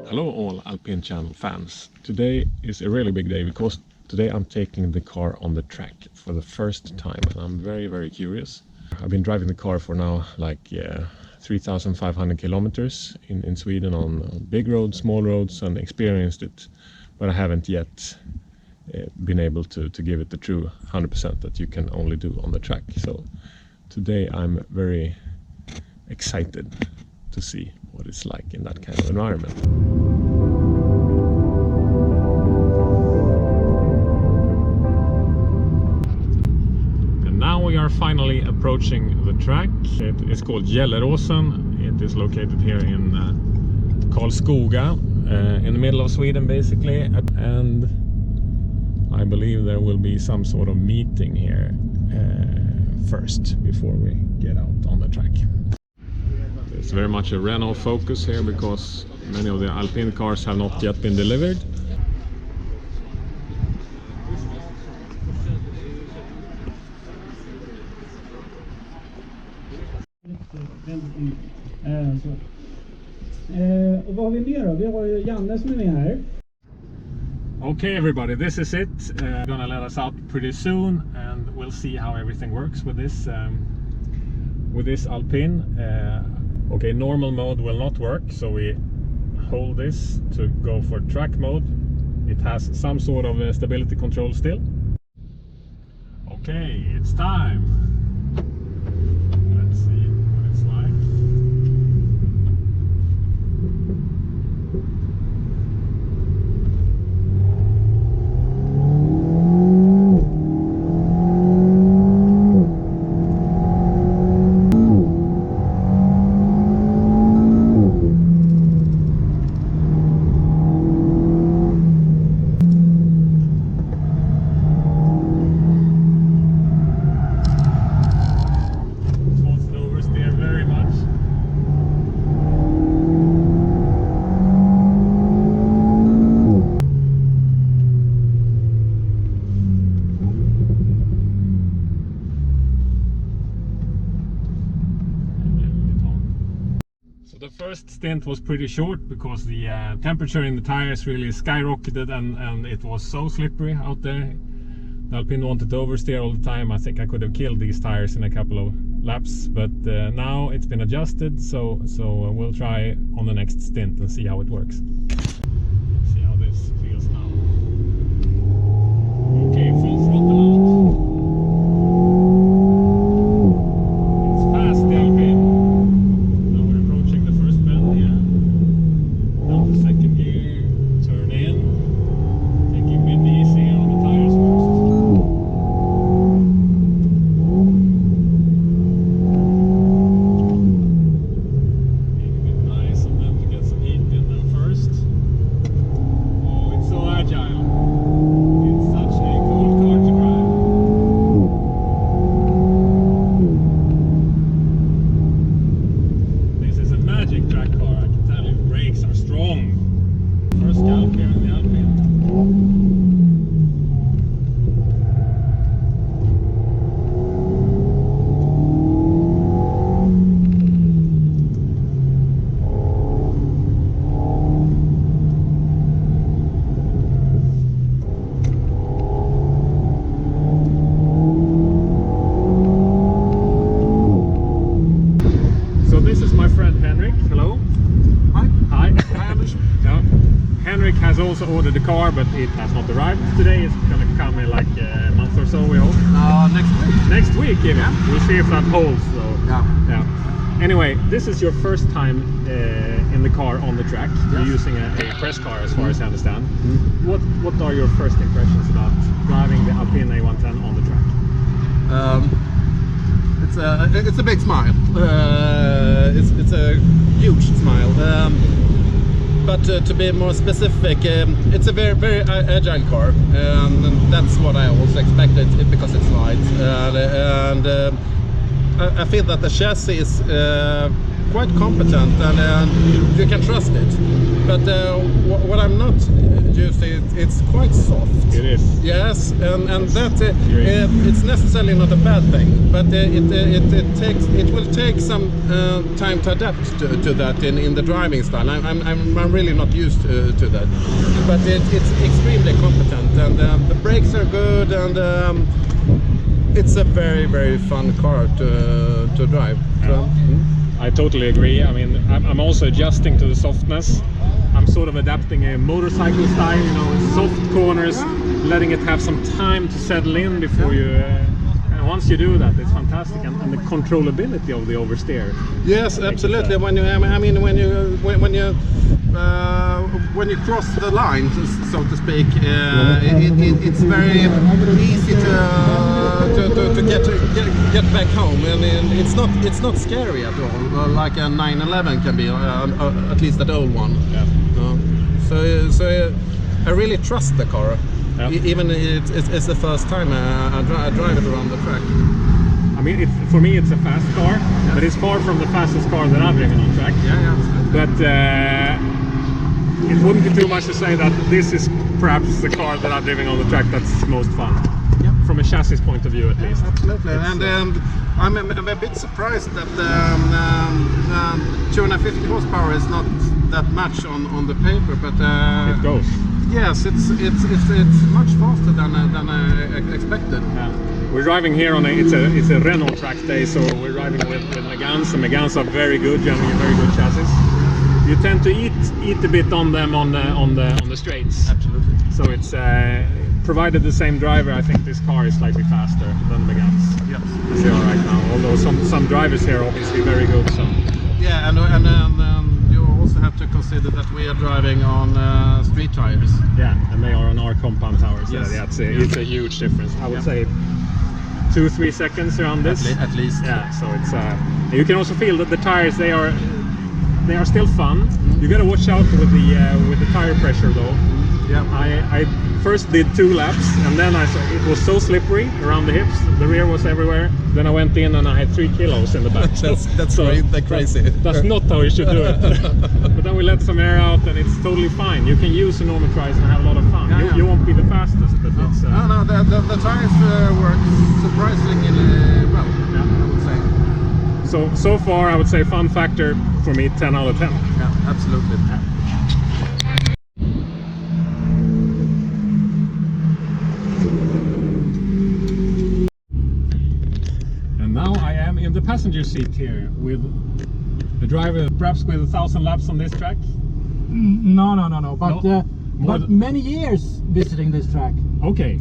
Hello all Alpine channel fans. Today is a really big day because today I'm taking the car on the track for the first time and I'm very curious. I've been driving the car for now like 3,500 kilometers in Sweden on big roads, small roads, and experienced it, but I haven't yet been able to give it the true 100% that you can only do on the track. So today I'm very excited to see what it's like in that kind of environment. And now we are finally approaching the track. It is called Gelleråsen. It is located here in Karlskoga, in the middle of Sweden basically, and I believe there will be some sort of meeting here first before we get out on the track. It's very much a Renault focus here because many of the Alpine cars have not yet been delivered. Och vad har vi mer då? Vi har ju Janne som är med här. Okay everybody, this is it. Gonna let us out pretty soon and we'll see how everything works with this Alpine. Okay, normal mode will not work, so we hold this to go for track mode. It has some sort of stability control still. Okay, it's time. Let's see what it's like. The first stint was pretty short because the temperature in the tires really skyrocketed and it was so slippery out there. The Alpine wanted to oversteer all the time. I think I could have killed these tires in a couple of laps, but now it's been adjusted, so we'll try on the next stint and see how it works. Let's see how this feels now. Okay, full throttle out. It's fast, the Alpine. Has also ordered the car, but it has not arrived today. It's gonna come in like a month or so, we hope. Next week. Next week even. Yeah. We'll see if that holds. So Yeah. Anyway, this is your first time in the car on the track. Yes. You're using a press car as far as I understand. What are your first impressions about driving the Alpine A110 on the track? It's a big smile. It's a huge smile. But to be more specific, it's a very agile car, and that's what I also expected because it slides. And I feel that the chassis is quite competent and you can trust it. But what I'm not used to, it's quite soft. It is. Yes, and that it's necessarily not a bad thing, but it will take some time to adapt to that in the driving style. I'm really not used to that, but it's extremely competent, and the brakes are good, and it's a very fun car to drive. So, I totally agree. I mean, I'm also adjusting to the softness. I'm sort of adapting a motorcycle style, you know, soft corners, letting it have some time to settle in before you. And once you do that, it's fantastic, and the controllability of the oversteer. Yes, absolutely. When you cross the line, so to speak, it's very easy to get back home, and it's not scary at all, like a 911 can be, at least that old one. Yeah. So I really trust the car, even it's the first time I drive it around the track. I mean, for me it's a fast car, but it's far from the fastest car that I've driven on track. But it wouldn't be too much to say that this is perhaps the car that I've driven on the track that's most fun. From a chassis point of view, at least. Absolutely, and I'm a bit surprised that 250 horsepower is not that much on the paper, but it goes. Yes, it's much faster than I expected. Yeah. We're driving here on it's a Renault track day, so we're driving with Megans, and Megans are very good, generally very good chassis. You tend to eat a bit on them on the straights. Absolutely. So it's provided the same driver, I think this car is slightly faster than the Megans. Yes. As they are right now. Although some drivers here are obviously very good. So. Yeah, and you also have to consider that we are driving on street tires. Yeah, and they are on our compound towers. Yes. Yeah, it's a huge difference. I would say 2-3 seconds around this. At least. Yeah, so it's you can also feel that the tires they are still fun. You got to watch out with the tire pressure though. Yeah. I first did 2 laps, and then I saw it was so slippery around the hips. The rear was everywhere. Then I went in and I had 3 kilos in the back. that's crazy. That's not how you should do it. But then we let some air out, and it's totally fine. You can use a normal tires and have a lot of fun. Yeah, you won't be the fastest, but it's no. The tires work surprisingly well. Yeah. I would say. So far, I would say fun factor for me 10 out of 10. Yeah, absolutely. Yeah. In the passenger seat here with the driver, perhaps with 1,000 laps on this track. No. But No? but many years visiting this track. Okay.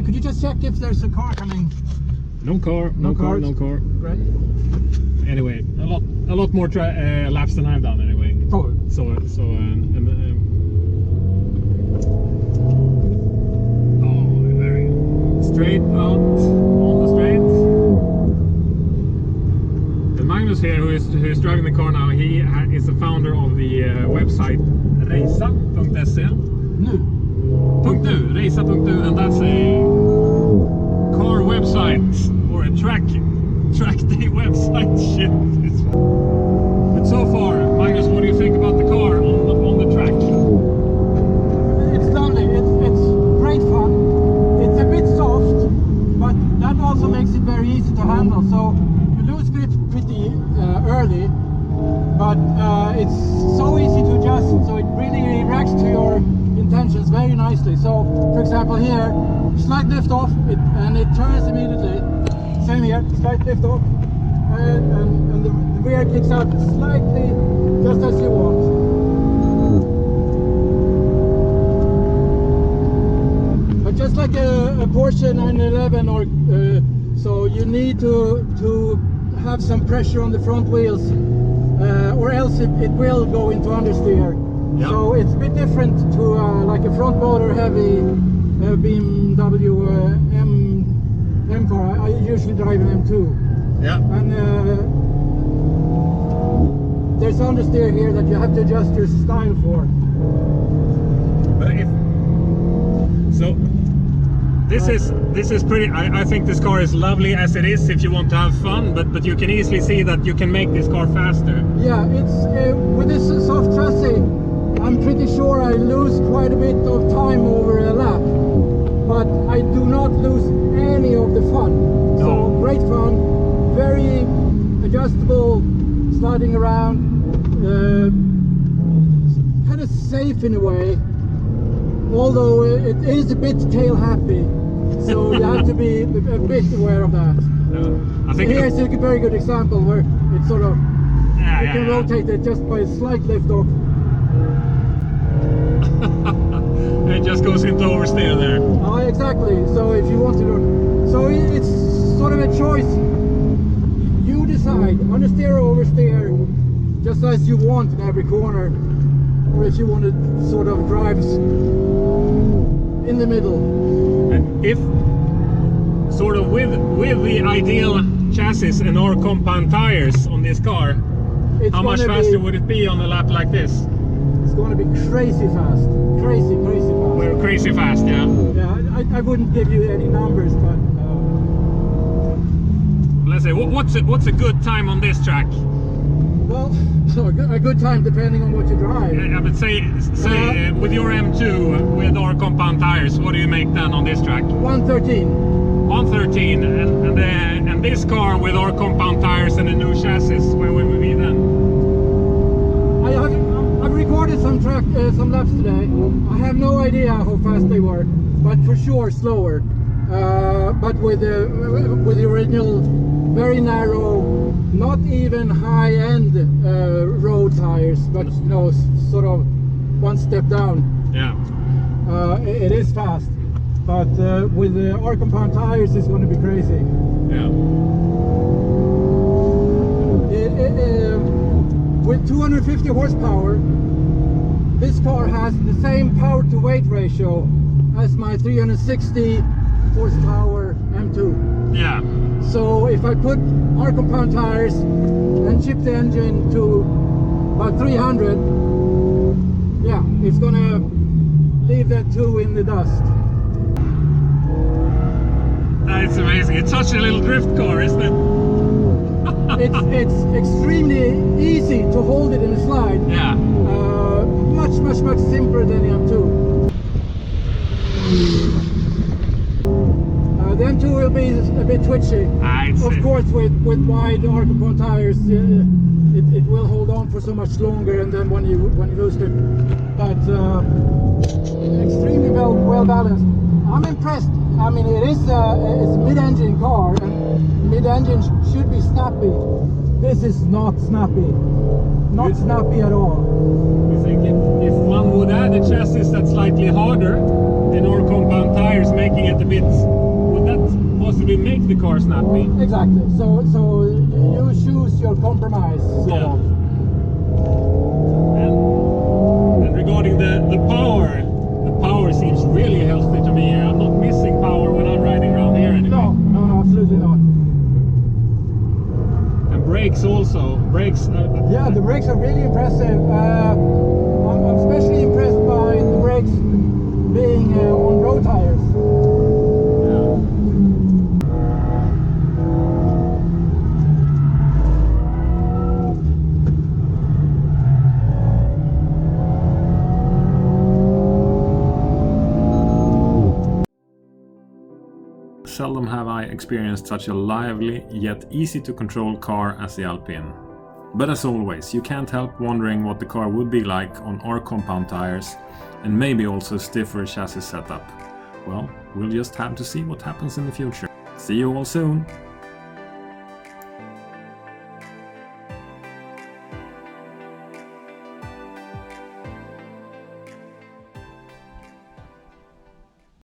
Could you just check if there's a car coming? No car. Great. Anyway, a lot more laps than I've done anyway. Probably. Very straight out on the straight. Magnus here, who is driving the car now, he is the founder of the website reisa.se. Reisa.nu, and that's a car website or a track day website. Shit. But so far, Magnus, what do you think about the car on the track? It's lovely. It's great fun. It's a bit soft, but that also makes it very easy to handle. So you lose grip pretty early, but it's so easy to adjust, so it really reacts to your intentions very nicely. So for example here, slight lift off and it turns immediately. Same here, slight lift off and the rear kicks out slightly, just as you want. But just like a Porsche 911 or so you need to have some pressure on the front wheels, or else it will go into understeer. Yep. So it's a bit different to like a front motor heavy BMW M car. I usually drive an M2. Yeah. And there's understeer here that you have to adjust your style for. But This is pretty. I think this car is lovely as it is if you want to have fun, but you can easily see that you can make this car faster. Yeah, it's with this soft chassis, I'm pretty sure I lose quite a bit of time over a lap, but I do not lose any of the fun. No. So great fun, very adjustable, sliding around, kind of safe in a way. Although it is a bit tail happy, so you have to be a bit aware of that. I think here's a very good example where it's sort of you can rotate it just by a slight lift off. It just goes into oversteer there. Exactly. So if you want to do, so it's sort of a choice. You decide understeer or oversteer, just as you want in every corner, or if you want to sort of drive in the middle. And if sort of with the ideal chassis and our compound tires on this car, how much faster would it be on a lap like this? It's going to be crazy fast, crazy fast. We're crazy fast, yeah. Yeah, I wouldn't give you any numbers, but let's say what's a good time on this track? Well, a good time depending on what you drive. Yeah, but say with your M2 with our compound tires, what do you make then on this track? 113. 113, and this car with our compound tires and a new chassis, where will we be then? I've recorded some laps today. I have no idea how fast they were, but for sure slower. But with the original, very narrow, not even high-end road tires, but you know, sort of one step down. Yeah. It is fast, but with our compound tires, it's going to be crazy. Yeah. With 250 horsepower, this car has the same power to weight ratio as my 360 horsepower M2. Yeah. So if I put our compound tires and chip the engine to about 300, yeah, it's gonna leave that 2 in the dust. That's amazing. It's such a little drift car, isn't it? It's extremely easy to hold it in a slide. Yeah. Much simpler than the M2. The M2 will be a bit twitchy. Of course, with wide Arcopon tires, it will hold on for so much longer, and then when you lose it, but extremely well balanced. I'm impressed. I mean, it's a mid-engine car, and mid-engine should be snappy. This is not snappy. Not snappy at all. You think if one would add a chassis that's slightly harder and our compound tires, making it a bit, would that possibly make the car snappy? Exactly. So you choose your compromise. Sort of. And regarding the power seems really healthy to me. I'm not missing power when I'm riding around here anymore. No, absolutely not. And brakes also. Yeah, the brakes are really impressive. I'm especially impressed by the brakes being on road tires. Seldom have I experienced such a lively yet easy to control car as the Alpine. But as always, you can't help wondering what the car would be like on our compound tires and maybe also stiffer chassis setup. Well, we'll just have to see what happens in the future. See you all soon!